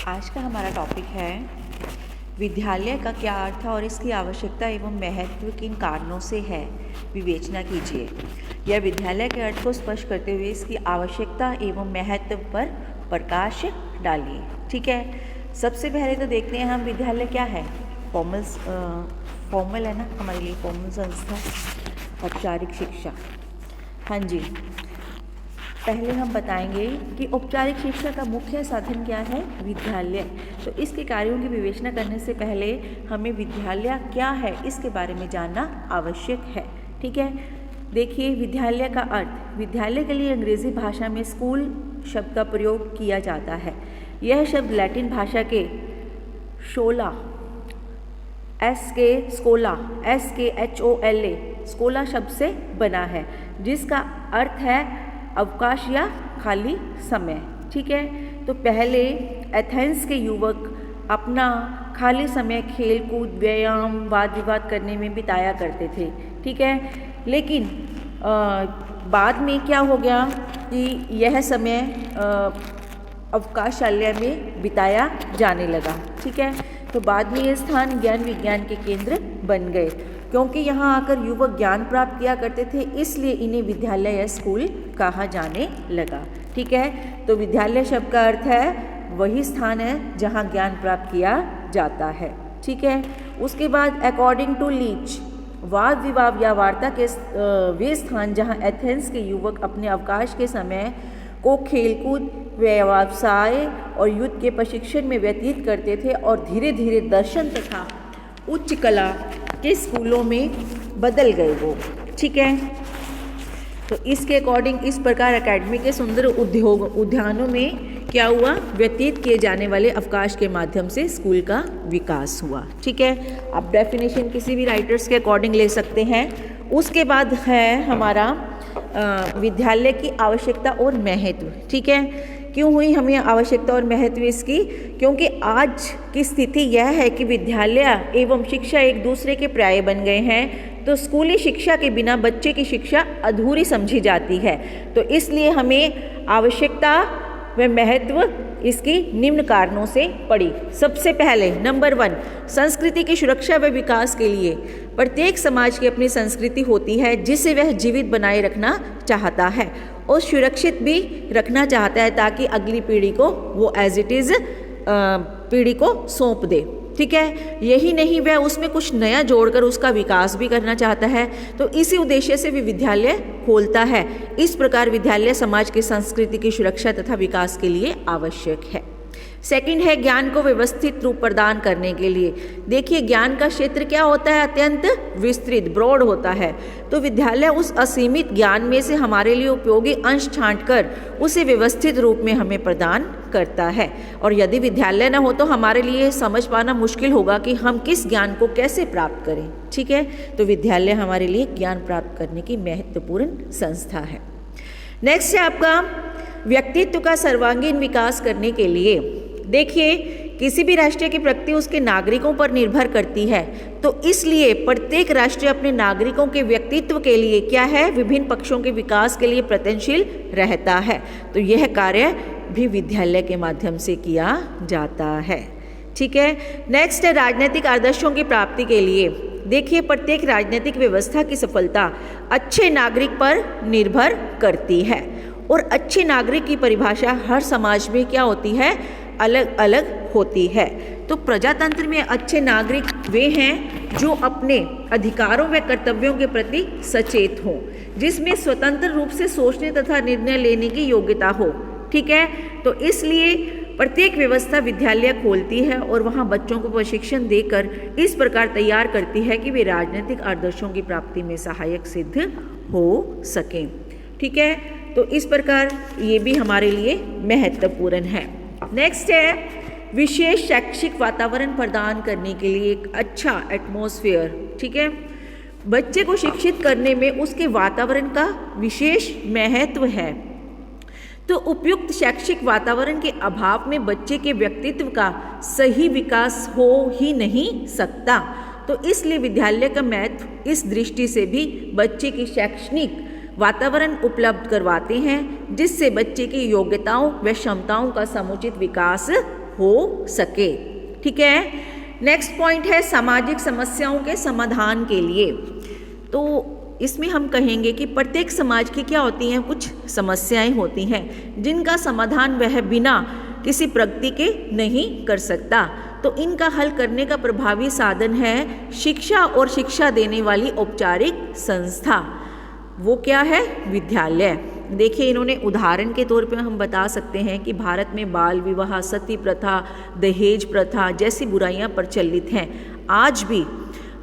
आज का हमारा टॉपिक है विद्यालय का क्या अर्थ है और इसकी आवश्यकता एवं महत्व किन कारणों से है, विवेचना कीजिए। यह विद्यालय के अर्थ को स्पष्ट करते हुए इसकी आवश्यकता एवं महत्व पर प्रकाश डालिए। ठीक है, सबसे पहले तो देखते हैं हम विद्यालय क्या है। फॉर्मल है ना हमारे लिए, फॉर्मल संस्था, औपचारिक शिक्षा। हाँ जी, पहले हम बताएंगे कि औपचारिक शिक्षा का मुख्य साधन क्या है, विद्यालय। तो इसके कार्यों की विवेचना करने से पहले हमें विद्यालय क्या है इसके बारे में जानना आवश्यक है। ठीक है, देखिए विद्यालय का अर्थ। विद्यालय के लिए अंग्रेजी भाषा में स्कूल शब्द का प्रयोग किया जाता है। यह शब्द लैटिन भाषा के स्कोला शब्द से बना है, जिसका अर्थ है अवकाश या खाली समय। ठीक है, तो पहले एथेंस के युवक अपना खाली समय खेल कूद, व्यायाम, वाद विवाद करने में बिताया करते थे। ठीक है, लेकिन बाद में क्या हो गया कि यह समय अवकाशालय में बिताया जाने लगा। ठीक है, तो बाद में ये स्थान ज्ञान विज्ञान के केंद्र बन गए, क्योंकि यहाँ आकर युवक ज्ञान प्राप्त किया करते थे, इसलिए इन्हें विद्यालय या स्कूल कहा जाने लगा। ठीक है, तो विद्यालय शब्द का अर्थ है वही स्थान है जहाँ ज्ञान प्राप्त किया जाता है। ठीक है, उसके बाद अकॉर्डिंग टू लीच, वाद विवाद या वार्ता के वे स्थान जहाँ एथेंस के युवक अपने अवकाश के समय को खेलकूद, व्यवसाय और युद्ध के प्रशिक्षण में व्यतीत करते थे और धीरे धीरे दर्शन तथा उच्च कला के स्कूलों में बदल गए वो। ठीक है, तो इसके अकॉर्डिंग इस प्रकार एकेडमी के सुंदर उद्यानों में क्या हुआ, व्यतीत किए जाने वाले अवकाश के माध्यम से स्कूल का विकास हुआ। ठीक है, आप डेफिनेशन किसी भी राइटर्स के अकॉर्डिंग ले सकते हैं। उसके बाद है हमारा विद्यालय की आवश्यकता और महत्व। ठीक है, क्यों हुई हमें आवश्यकता और महत्व इसकी, क्योंकि आज की स्थिति यह है कि विद्यालय एवं शिक्षा एक दूसरे के पर्याय बन गए हैं। तो स्कूली शिक्षा के बिना बच्चे की शिक्षा अधूरी समझी जाती है। तो इसलिए हमें आवश्यकता व महत्व इसकी निम्न कारणों से पड़ी। सबसे पहले नंबर 1, संस्कृति की सुरक्षा व विकास के लिए प्रत्येक समाज की अपनी संस्कृति होती है, जिसे वह जीवित बनाए रखना चाहता है और सुरक्षित भी रखना चाहता है, ताकि अगली पीढ़ी को वो एज इट इज़ पीढ़ी को सौंप दे। ठीक है, यही नहीं, वह उसमें कुछ नया जोड़कर उसका विकास भी करना चाहता है। तो इसी उद्देश्य से भी विद्यालय खोलता है। इस प्रकार विद्यालय समाज की संस्कृति की सुरक्षा तथा विकास के लिए आवश्यक है। सेकंड है ज्ञान को व्यवस्थित रूप प्रदान करने के लिए। देखिए, ज्ञान का क्षेत्र क्या होता है, अत्यंत विस्तृत, ब्रॉड होता है। तो विद्यालय उस असीमित ज्ञान में से हमारे लिए उपयोगी अंश छांटकर उसे व्यवस्थित रूप में हमें प्रदान करता है। और यदि विद्यालय न हो तो हमारे लिए समझ पाना मुश्किल होगा कि हम किस ज्ञान को कैसे प्राप्त करें। ठीक है, तो विद्यालय हमारे लिए ज्ञान प्राप्त करने की महत्वपूर्ण संस्था है। नेक्स्ट है आपका व्यक्तित्व का सर्वांगीण विकास करने के लिए। देखिए, किसी भी राष्ट्र की प्रगति उसके नागरिकों पर निर्भर करती है। तो इसलिए प्रत्येक राष्ट्र अपने नागरिकों के व्यक्तित्व के लिए क्या है, विभिन्न पक्षों के विकास के लिए प्रयत्नशील रहता है। तो यह कार्य भी विद्यालय के माध्यम से किया जाता है। ठीक है, नेक्स्ट है राजनीतिक आदर्शों की प्राप्ति के लिए। देखिए, प्रत्येक राजनीतिक व्यवस्था की सफलता अच्छे नागरिक पर निर्भर करती है, और अच्छे नागरिक की परिभाषा हर समाज में क्या होती है, अलग अलग होती है। तो प्रजातंत्र में अच्छे नागरिक वे हैं जो अपने अधिकारों व कर्तव्यों के प्रति सचेत हों, जिसमें स्वतंत्र रूप से सोचने तथा निर्णय लेने की योग्यता हो। ठीक है, तो इसलिए प्रत्येक व्यवस्था विद्यालय खोलती है और वहाँ बच्चों को प्रशिक्षण देकर इस प्रकार तैयार करती है कि वे राजनीतिक आदर्शों की प्राप्ति में सहायक सिद्ध हो सकें। ठीक है, तो इस प्रकार ये भी हमारे लिए महत्वपूर्ण है। नेक्स्ट है विशेष शैक्षिक वातावरण प्रदान करने के लिए एक अच्छा एटमॉस्फेयर। ठीक है, बच्चे को शिक्षित करने में उसके वातावरण का विशेष महत्व है। तो उपयुक्त शैक्षिक वातावरण के अभाव में बच्चे के व्यक्तित्व का सही विकास हो ही नहीं सकता। तो इसलिए विद्यालय का महत्व इस दृष्टि से भी बच्चे की शैक्षणिक वातावरण उपलब्ध करवाते हैं, जिससे बच्चे की योग्यताओं व क्षमताओं का समुचित विकास हो सके। ठीक है। नेक्स्ट पॉइंट है सामाजिक समस्याओं के समाधान के लिए। तो इसमें हम कहेंगे कि प्रत्येक समाज की क्या होती हैं, कुछ समस्याएं होती हैं जिनका समाधान वह बिना किसी प्रगति के नहीं कर सकता। तो इनका हल करने का प्रभावी साधन है शिक्षा और शिक्षा देने वाली औपचारिक संस्था। वो क्या है? विद्यालय। देखिए, इन्होंने उदाहरण के तौर पे हम बता सकते हैं कि भारत में बाल विवाह, सती प्रथा, दहेज प्रथा जैसी बुराइयां प्रचलित हैं। आज भी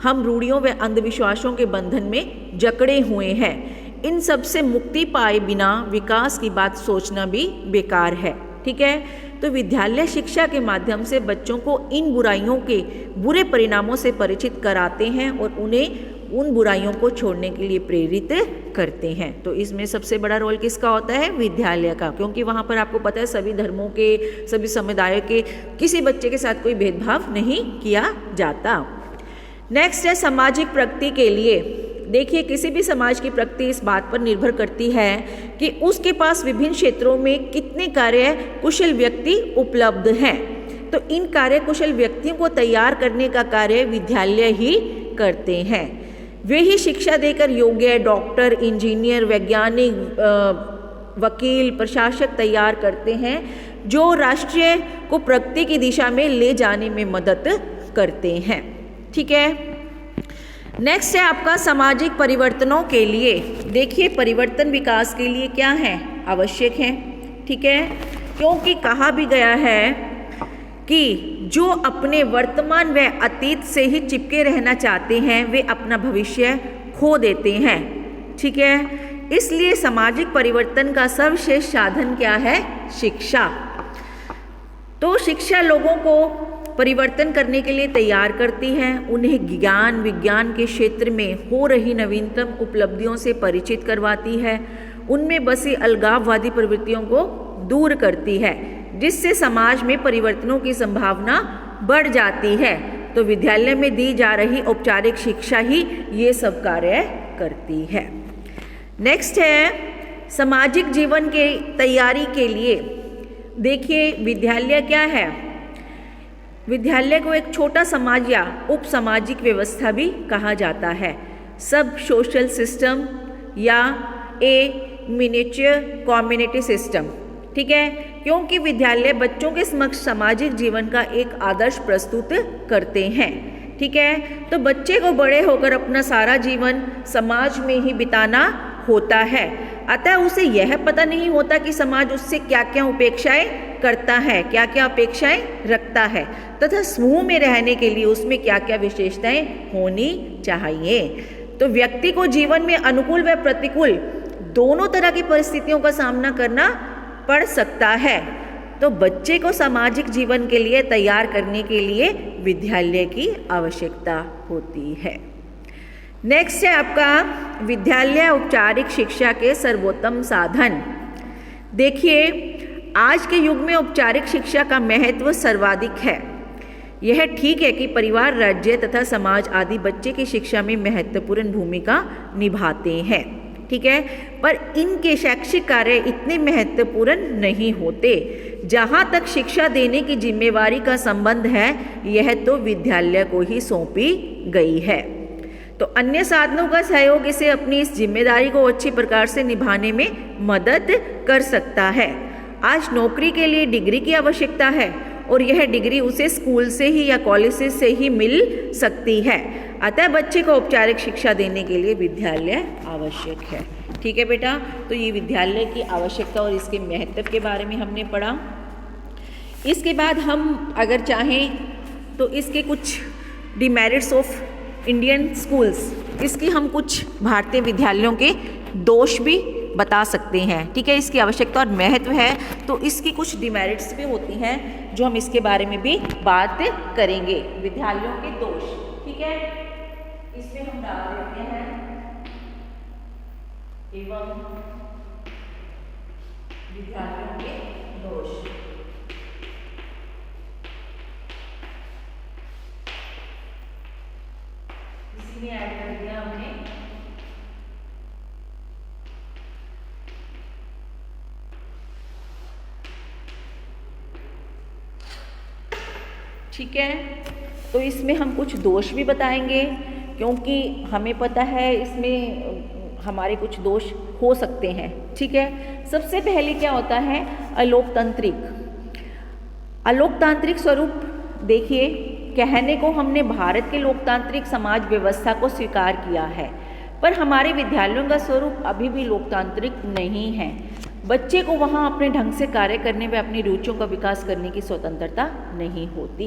हम रूढ़ियों व अंधविश्वासों के बंधन में जकड़े हुए हैं। इन सब से मुक्ति पाए बिना विकास की बात सोचना भी बेकार है। ठीक है। तो विद्यालय शिक्षा के माध्यम से बच्चों को इन बुराइयों के बुरे परिणामों से परिचित कराते हैं और उन्हें उन बुराइयों को छोड़ने के लिए प्रेरित करते हैं। तो इसमें सबसे बड़ा रोल किसका होता है? विद्यालय का, क्योंकि वहाँ पर आपको पता है सभी धर्मों के, सभी समुदायों के किसी बच्चे के साथ कोई भेदभाव नहीं किया जाता। नेक्स्ट है सामाजिक प्रगति के लिए। देखिए, किसी भी समाज की प्रगति इस बात पर निर्भर करती है कि उसके पास विभिन्न क्षेत्रों में कितने कार्य कुशल व्यक्ति उपलब्ध हैं। तो इन कार्य कुशल व्यक्तियों को तैयार करने का कार्य विद्यालय ही करते हैं। वे ही शिक्षा देकर योग्य डॉक्टर, इंजीनियर, वैज्ञानिक, वकील, प्रशासक तैयार करते हैं जो राष्ट्र को प्रगति की दिशा में ले जाने में मदद करते हैं। ठीक है। नेक्स्ट है आपका सामाजिक परिवर्तनों के लिए। देखिए, परिवर्तन विकास के लिए क्या है? आवश्यक है। ठीक है। क्योंकि कहा भी गया है कि जो अपने वर्तमान व अतीत से ही चिपके रहना चाहते हैं वे अपना भविष्य खो देते हैं। ठीक है। इसलिए सामाजिक परिवर्तन का सर्वश्रेष्ठ साधन क्या है? शिक्षा। तो शिक्षा लोगों को परिवर्तन करने के लिए तैयार करती है, उन्हें ज्ञान विज्ञान के क्षेत्र में हो रही नवीनतम उपलब्धियों से परिचित करवाती है, उनमें बसी अलगाववादी प्रवृत्तियों को दूर करती है, जिससे समाज में परिवर्तनों की संभावना बढ़ जाती है। तो विद्यालय में दी जा रही औपचारिक शिक्षा ही ये सब कार्य करती है। नेक्स्ट है सामाजिक जीवन के तैयारी के लिए। देखिए, विद्यालय क्या है? विद्यालय को एक छोटा समाज या उप सामाजिक व्यवस्था भी कहा जाता है। सब सोशल सिस्टम या ए मिनिएचर कम्युनिटी सिस्टम। ठीक है। क्योंकि विद्यालय बच्चों के समक्ष सामाजिक जीवन का एक आदर्श प्रस्तुत करते हैं। ठीक है। तो बच्चे को बड़े होकर अपना सारा जीवन समाज में ही बिताना होता है, अतः उसे यह पता नहीं होता कि समाज उससे क्या क्या अपेक्षाएं करता है, क्या क्या अपेक्षाएं रखता है तथा समूह में रहने के लिए उसमें क्या क्या विशेषताएं होनी चाहिए। तो व्यक्ति को जीवन में अनुकूल व प्रतिकूल दोनों तरह की परिस्थितियों का सामना करना पड़ सकता है। तो बच्चे को सामाजिक जीवन के लिए तैयार करने के लिए विद्यालय की आवश्यकता होती है। नेक्स्ट है आपका विद्यालय औपचारिक शिक्षा के सर्वोत्तम साधन। देखिए, आज के युग में औपचारिक शिक्षा का महत्व सर्वाधिक है। यह ठीक है कि परिवार, राज्य तथा समाज आदि बच्चे की शिक्षा में महत्वपूर्ण भूमिका निभाते हैं। ठीक है। पर इनके शैक्षिक कार्य इतने महत्वपूर्ण नहीं होते। जहाँ तक शिक्षा देने की जिम्मेवारी का संबंध है, यह तो विद्यालय को ही सौंपी गई है। तो अन्य साधनों का सहयोग इसे अपनी इस जिम्मेदारी को अच्छी प्रकार से निभाने में मदद कर सकता है। आज नौकरी के लिए डिग्री की आवश्यकता है और यह डिग्री उसे स्कूल से ही या कॉलेज से ही मिल सकती है। अतः बच्चे को औपचारिक शिक्षा देने के लिए विद्यालय आवश्यक है। ठीक है बेटा, तो ये विद्यालय की आवश्यकता और इसके महत्व के बारे में हमने पढ़ा। इसके बाद हम अगर चाहें तो इसके कुछ डिमेरिट्स ऑफ इंडियन स्कूल्स, इसकी हम कुछ भारतीय विद्यालयों के दोष भी बता सकते हैं। ठीक है। इसकी आवश्यकता और महत्व है तो इसकी कुछ डिमेरिट्स भी होती हैं जो हम इसके बारे में भी बात करेंगे। विद्यालयों के दोष। ठीक है। इसमें हम डाल देते हैं एवं विद्यालयों के दोष। इसी में ऐड कर दिया हमने ठीक है। तो इसमें हम कुछ दोष भी बताएंगे, क्योंकि हमें पता है इसमें हमारे कुछ दोष हो सकते हैं। ठीक है, सबसे पहले क्या होता है, अलोकतांत्रिक स्वरूप। देखिए, कहने को हमने भारत के लोकतांत्रिक समाज व्यवस्था को स्वीकार किया है, पर हमारे विद्यालयों का स्वरूप अभी भी लोकतांत्रिक नहीं है। बच्चे को वहाँ अपने ढंग से कार्य करने व अपनी रुचियों का विकास करने की स्वतंत्रता नहीं होती।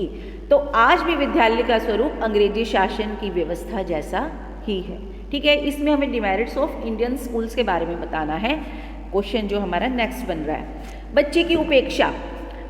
तो आज भी विद्यालय का स्वरूप अंग्रेजी शासन की व्यवस्था जैसा ही है। ठीक है, इसमें हमें डिमेरिट्स ऑफ इंडियन स्कूल्स के बारे में बताना है। क्वेश्चन जो हमारा नेक्स्ट बन रहा है, बच्चे की उपेक्षा।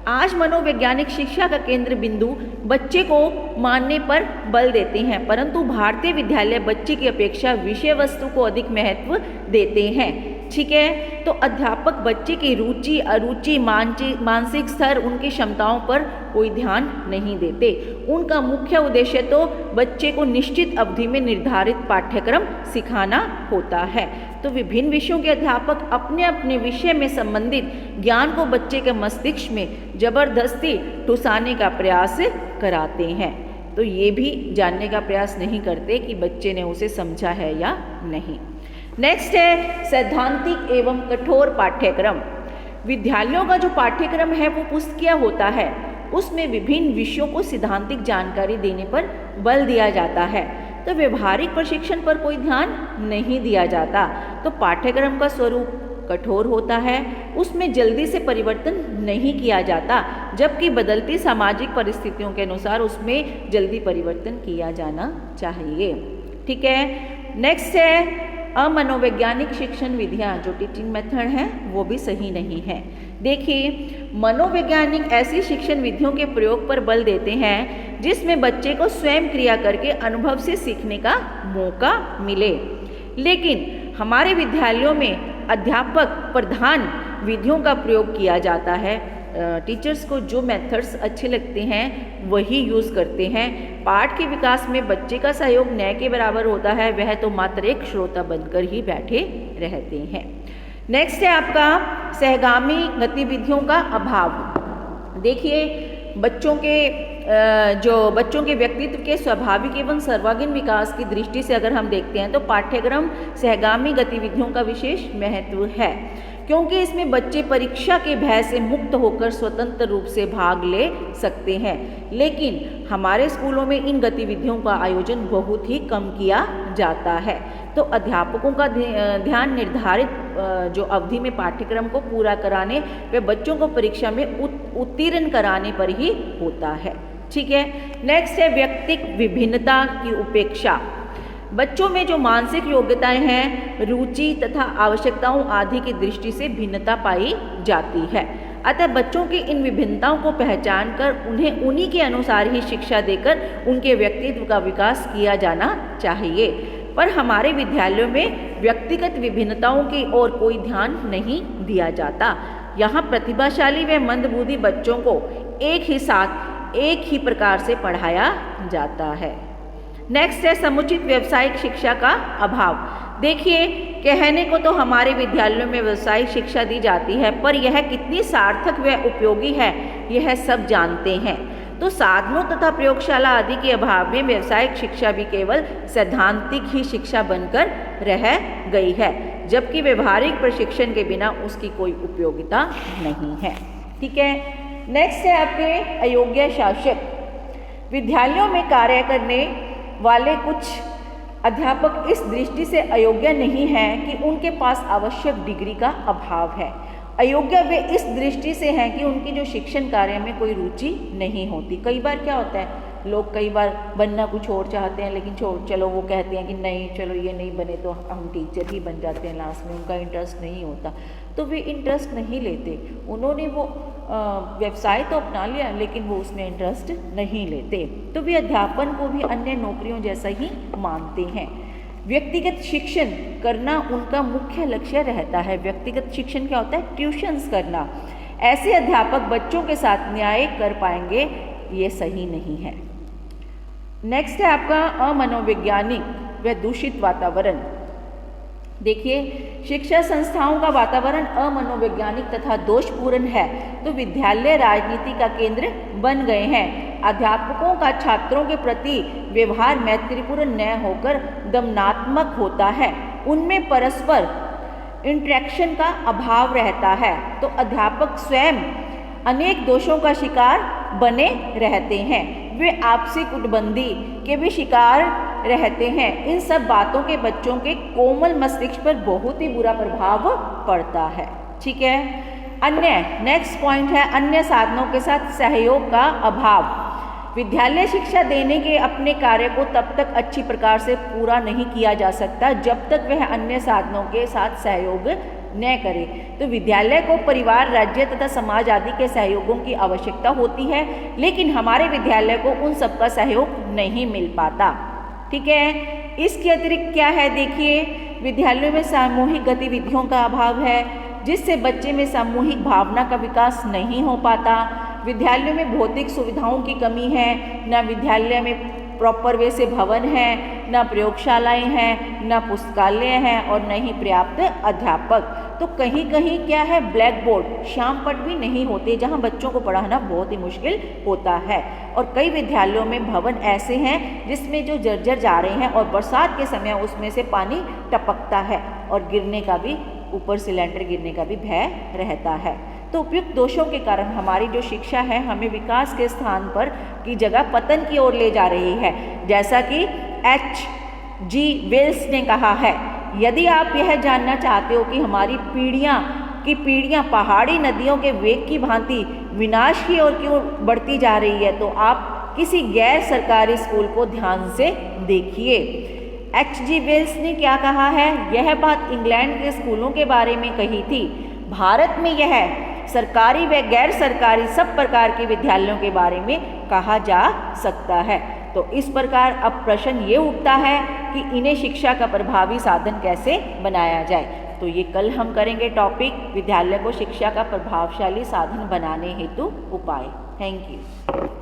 आज मनोवैज्ञानिक शिक्षा का केंद्र बिंदु बच्चे को मानने पर बल देते हैं, परंतु भारतीय विद्यालय बच्चे की अपेक्षा विषय वस्तु को अधिक महत्व देते हैं। ठीक है, तो अध्यापक बच्चे की रुचि, अरुचि, मानसिक स्तर, उनकी क्षमताओं पर कोई ध्यान नहीं देते। उनका मुख्य उद्देश्य तो बच्चे को निश्चित अवधि में निर्धारित पाठ्यक्रम सिखाना होता है। तो विभिन्न विषयों के अध्यापक अपने अपने विषय में संबंधित ज्ञान को बच्चे के मस्तिष्क में जबरदस्ती ठुसाने का प्रयास कराते हैं। तो ये भी जानने का प्रयास नहीं करते कि बच्चे ने उसे समझा है या नहीं। नेक्स्ट है सैद्धांतिक एवं कठोर पाठ्यक्रम। विद्यालयों का जो पाठ्यक्रम है वो पुस्तकीय होता है, उसमें विभिन्न विषयों को सिद्धांतिक जानकारी देने पर बल दिया जाता है, तो व्यवहारिक प्रशिक्षण पर कोई ध्यान नहीं दिया जाता। तो पाठ्यक्रम का स्वरूप कठोर होता है, उसमें जल्दी से परिवर्तन नहीं किया जाता, जबकि बदलती सामाजिक परिस्थितियों के अनुसार उसमें जल्दी परिवर्तन किया जाना चाहिए। ठीक है, नेक्स्ट है अमनोवैज्ञानिक शिक्षण विधियाँ, जो टीचिंग मेथड हैं वो भी सही नहीं है। देखिए, मनोवैज्ञानिक ऐसी शिक्षण विधियों के प्रयोग पर बल देते हैं जिसमें बच्चे को स्वयं क्रिया करके अनुभव से सीखने का मौका मिले, लेकिन हमारे विद्यालयों में अध्यापक प्रधान विधियों का प्रयोग किया जाता है। टीचर्स को जो मेथड्स अच्छे लगते हैं वही यूज़ करते हैं। पाठ के विकास में बच्चे का सहयोग न के बराबर होता है, वह तो मात्र एक श्रोता बनकर ही बैठे रहते हैं। नेक्स्ट है आपका सहगामी गतिविधियों का अभाव। देखिए, बच्चों के व्यक्तित्व के स्वाभाविक एवं सर्वांगीण विकास की दृष्टि से अगर हम देखते हैं तो पाठ्यक्रम सहगामी गतिविधियों का विशेष महत्व है, क्योंकि इसमें बच्चे परीक्षा के भय से मुक्त होकर स्वतंत्र रूप से भाग ले सकते हैं। लेकिन हमारे स्कूलों में इन गतिविधियों का आयोजन बहुत ही कम किया जाता है। तो अध्यापकों का ध्यान निर्धारित जो अवधि में पाठ्यक्रम को पूरा कराने व बच्चों को परीक्षा में उत्तीर्ण कराने पर ही होता है। ठीक है, नेक्स्ट है व्यक्तिक विभिन्नता की उपेक्षा। बच्चों में जो मानसिक योग्यताएं हैं, रुचि तथा आवश्यकताओं आदि की दृष्टि से भिन्नता पाई जाती है, अतः बच्चों की इन विभिन्नताओं को पहचान कर उन्हें उन्हीं के अनुसार ही शिक्षा देकर उनके व्यक्तित्व का विकास किया जाना चाहिए। पर हमारे विद्यालयों में व्यक्तिगत विभिन्नताओं की ओर कोई ध्यान नहीं दिया जाता। यहाँ प्रतिभाशाली व मंदबुद्धि बच्चों को एक ही साथ एक ही प्रकार से पढ़ाया जाता है। नेक्स्ट है समुचित व्यावसायिक शिक्षा का अभाव। देखिए, कहने को तो हमारे विद्यालयों में व्यावसायिक शिक्षा दी जाती है, पर यह कितनी सार्थक व उपयोगी है यह सब जानते हैं। तो साधनों तथा प्रयोगशाला आदि के अभाव में व्यावसायिक शिक्षा भी केवल सैद्धांतिक ही शिक्षा बनकर रह गई है, जबकि व्यवहारिक प्रशिक्षण के बिना उसकी कोई उपयोगिता नहीं है। ठीक है, नेक्स्ट है आपके अयोग्य शासक। विद्यालयों में कार्य करने वाले कुछ अध्यापक इस दृष्टि से अयोग्य नहीं हैं कि उनके पास आवश्यक डिग्री का अभाव है। अयोग्य वे इस दृष्टि से हैं कि उनकी जो शिक्षण कार्य में कोई रुचि नहीं होती। कई बार क्या होता है, लोग कई बार बनना कुछ और चाहते हैं, लेकिन चलो वो कहते हैं कि नहीं, चलो ये नहीं बने तो हम टीचर ही बन जाते हैं लास्ट में, उनका इंटरेस्ट नहीं होता, तो वे इंटरेस्ट नहीं लेते। उन्होंने वो व्यवसाय तो अपना लिया, लेकिन वो उसमें इंटरेस्ट नहीं लेते, तो वे अध्यापन को भी अन्य नौकरियों जैसा ही मानते हैं। व्यक्तिगत शिक्षण करना उनका मुख्य लक्ष्य रहता है। व्यक्तिगत शिक्षण क्या होता है? ट्यूशन्स करना। ऐसे अध्यापक बच्चों के साथ न्याय कर पाएंगे, ये सही नहीं है। नेक्स्ट है आपका अमनोवैज्ञानिक व दूषित वातावरण। देखिए, शिक्षा संस्थाओं का वातावरण अमनोवैज्ञानिक तथा दोषपूर्ण है, तो विद्यालय राजनीति का केंद्र बन गए हैं। अध्यापकों का छात्रों के प्रति व्यवहार मैत्रीपूर्ण न होकर दमनात्मक होता है, उनमें परस्पर इंटरेक्शन का अभाव रहता है, तो अध्यापक स्वयं अनेक दोषों का शिकार बने रहते हैं, वे आपसी कूटबंदी के भी शिकार रहते हैं। इन सब बातों के बच्चों के कोमल मस्तिष्क पर बहुत ही बुरा प्रभाव पड़ता है। ठीक है, अन्य नेक्स्ट पॉइंट है अन्य साधनों के साथ सहयोग का अभाव। विद्यालय शिक्षा देने के अपने कार्य को तब तक अच्छी प्रकार से पूरा नहीं किया जा सकता जब तक वह अन्य साधनों के साथ सहयोग न करे। तो विद्यालय को परिवार, राज्य तथा समाज आदि के सहयोगों की आवश्यकता होती है, लेकिन हमारे विद्यालय को उन सबका सहयोग नहीं मिल पाता। ठीक है, इसके अतिरिक्त क्या है, देखिए विद्यालयों में सामूहिक गतिविधियों का अभाव है, जिससे बच्चे में सामूहिक भावना का विकास नहीं हो पाता। विद्यालयों में भौतिक सुविधाओं की कमी है, न विद्यालय में प्रॉपर वे से भवन है, न प्रयोगशालाएं हैं, न पुस्तकालय हैं और न ही पर्याप्त अध्यापक। तो कहीं कहीं क्या है, ब्लैक बोर्ड, श्याम पट भी नहीं होते, जहां बच्चों को पढ़ाना बहुत ही मुश्किल होता है। और कई विद्यालयों में भवन ऐसे हैं जिसमें जो जर्जर जा रहे हैं और बरसात के समय उसमें से पानी टपकता है और गिरने का भी, ऊपर से लेंटर गिरने का भी भय रहता है। तो उपयुक्त दोषों के कारण हमारी जो शिक्षा है हमें विकास के स्थान पर की जगह पतन की ओर ले जा रही है। जैसा कि H.G. वेल्स ने कहा है, यदि आप यह जानना चाहते हो कि हमारी पीढ़ियाँ पहाड़ी नदियों के वेग की भांति विनाश की ओर क्यों बढ़ती जा रही है, तो आप किसी गैर सरकारी स्कूल को ध्यान से देखिए। H.G. वेल्स ने क्या कहा है, यह बात इंग्लैंड के स्कूलों के बारे में कही थी। भारत में यह सरकारी व गैर सरकारी सब प्रकार के विद्यालयों के बारे में कहा जा सकता है। तो इस प्रकार अब प्रश्न ये उठता है कि इन्हें शिक्षा का प्रभावी साधन कैसे बनाया जाए। तो ये कल हम करेंगे टॉपिक विद्यालय को शिक्षा का प्रभावशाली साधन बनाने हेतु उपाय। Thank you.